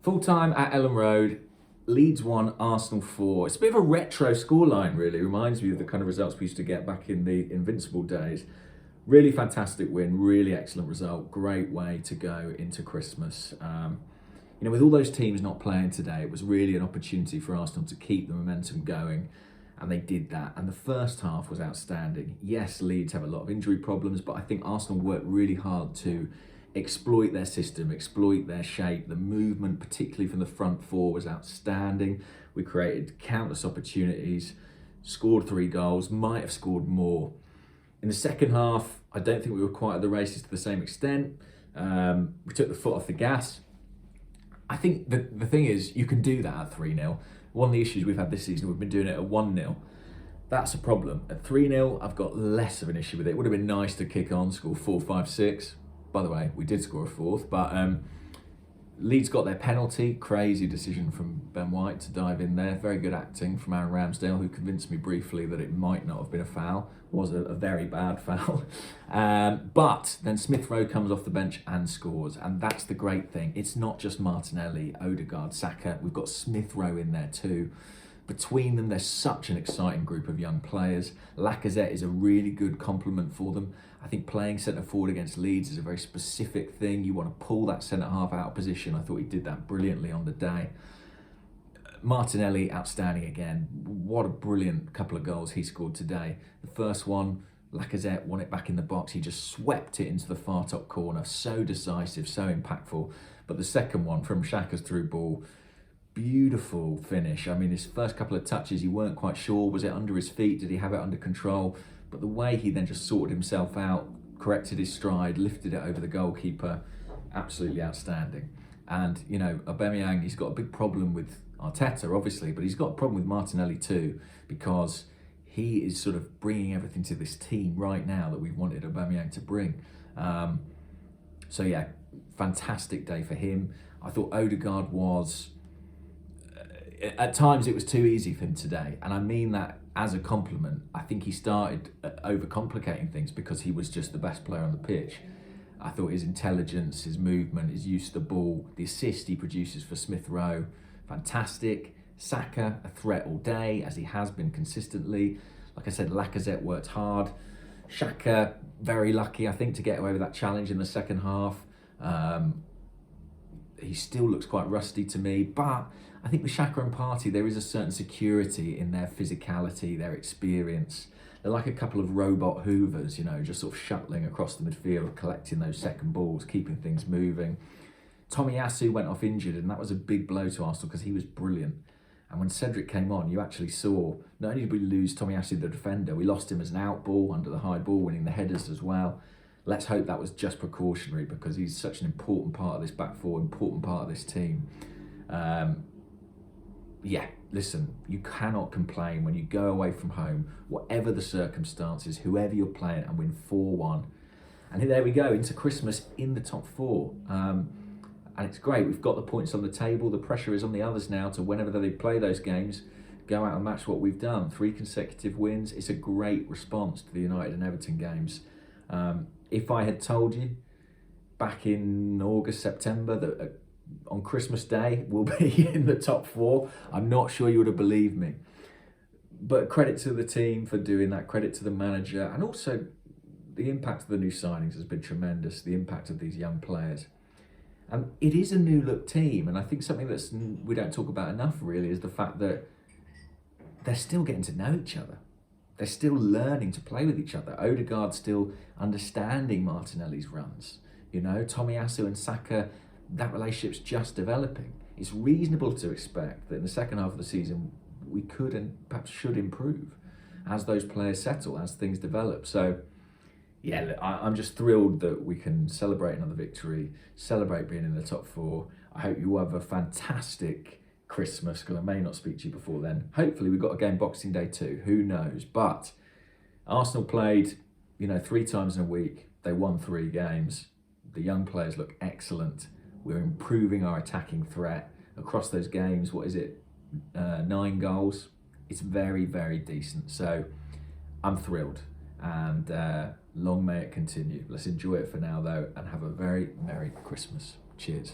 Full time at Ellen Road, Leeds 1, Arsenal 4. It's a bit of a retro scoreline, really. It reminds me of the kind of results we used to get back in the Invincible days. Really fantastic win, really excellent result. Great way to go into Christmas. With all those teams not playing today, it was really an opportunity for Arsenal to keep the momentum going, and they did that. And the first half was outstanding. Yes, Leeds have a lot of injury problems, but I think Arsenal worked really hard to exploit their system, exploit their shape. The movement, particularly from the front four, was outstanding. We created countless opportunities, scored 3 goals, might have scored more. In the second half, I don't think we were quite at the races to the same extent. We took the foot off the gas. I think the thing is, you can do that at 3-0. One of the issues we've had this season, we've been doing it at 1-0. That's a problem. At 3-0, I've got less of an issue with it. It would have been nice to kick on, score 4, 5, 6. By the way, we did score a 4th, but Leeds got their penalty. Crazy decision from Ben White to dive in there. Very good acting from Aaron Ramsdale, who convinced me briefly that it might not have been a foul. Was a very bad foul. But then Smith-Rowe comes off the bench and scores, and that's the great thing. It's not just Martinelli, Odegaard, Saka. We've got Smith-Rowe in there too. Between them, they're such an exciting group of young players. Lacazette is a really good complement for them. I think playing centre-forward against Leeds is a very specific thing. You want to pull that centre-half out of position. I thought he did that brilliantly on the day. Martinelli, outstanding again. What a brilliant couple of goals he scored today. The first one, Lacazette won it back in the box. He just swept it into the far top corner. So decisive, so impactful. But the second one from Xhaka's through ball, beautiful finish. I mean, his first couple of touches, you weren't quite sure. Was it under his feet? Did he have it under control? But the way he then just sorted himself out, corrected his stride, lifted it over the goalkeeper, absolutely outstanding. And, Aubameyang, he's got a big problem with Arteta, obviously, but he's got a problem with Martinelli too, because he is sort of bringing everything to this team right now that we wanted Aubameyang to bring. So yeah, fantastic day for him. I thought Odegaard was... At times it was too easy for him today, and I mean that as a compliment. I think he started overcomplicating things because he was just the best player on the pitch. I thought his intelligence, his movement, his use of the ball, the assist he produces for Smith-Rowe, fantastic. Saka, a threat all day, as he has been consistently. Like I said, Lacazette worked hard. Xhaka, very lucky, I think, to get away with that challenge in the second half. He still looks quite rusty to me, but I think with Xhaka and Partey, there is a certain security in their physicality, their experience. They're like a couple of robot hoovers, just sort of shuttling across the midfield, collecting those second balls, keeping things moving. Tomiyasu went off injured, and that was a big blow to Arsenal because he was brilliant. And when Cedric came on, you actually saw, not only did we lose Tomiyasu, the defender, we lost him as an out ball, under the high ball, winning the headers as well. Let's hope that was just precautionary, because he's such an important part of this back four, important part of this team. Yeah, listen, you cannot complain when you go away from home, whatever the circumstances, whoever you're playing, and win 4-1. And there we go, into Christmas in the top 4. And it's great, we've got the points on the table. The pressure is on the others now to, whenever they play those games, go out and match what we've done. 3 consecutive wins. It's a great response to the United and Everton games. If I had told you back in August, September that on Christmas Day we'll be in the top 4, I'm not sure you would have believed me. But credit to the team for doing that, credit to the manager, and also the impact of the new signings has been tremendous, the impact of these young players. And it is a new look team, and I think something we don't talk about enough really is the fact that they're still getting to know each other. They're still learning to play with each other. Odegaard's still understanding Martinelli's runs. Tomiyasu and Saka, that relationship's just developing. It's reasonable to expect that in the second half of the season, we could and perhaps should improve as those players settle, as things develop. So, yeah, look, I'm just thrilled that we can celebrate another victory, celebrate being in the top 4. I hope you have a fantastic Christmas, because I may not speak to you before then. Hopefully we've got a game Boxing Day too, who knows. But Arsenal played 3 times in a week. They won 3 games. The young players look excellent. We're improving our attacking threat across those games. 9 goals. It's very, very decent. So I'm thrilled, and long may it continue. Let's enjoy it for now though, and have a very Merry Christmas. Cheers.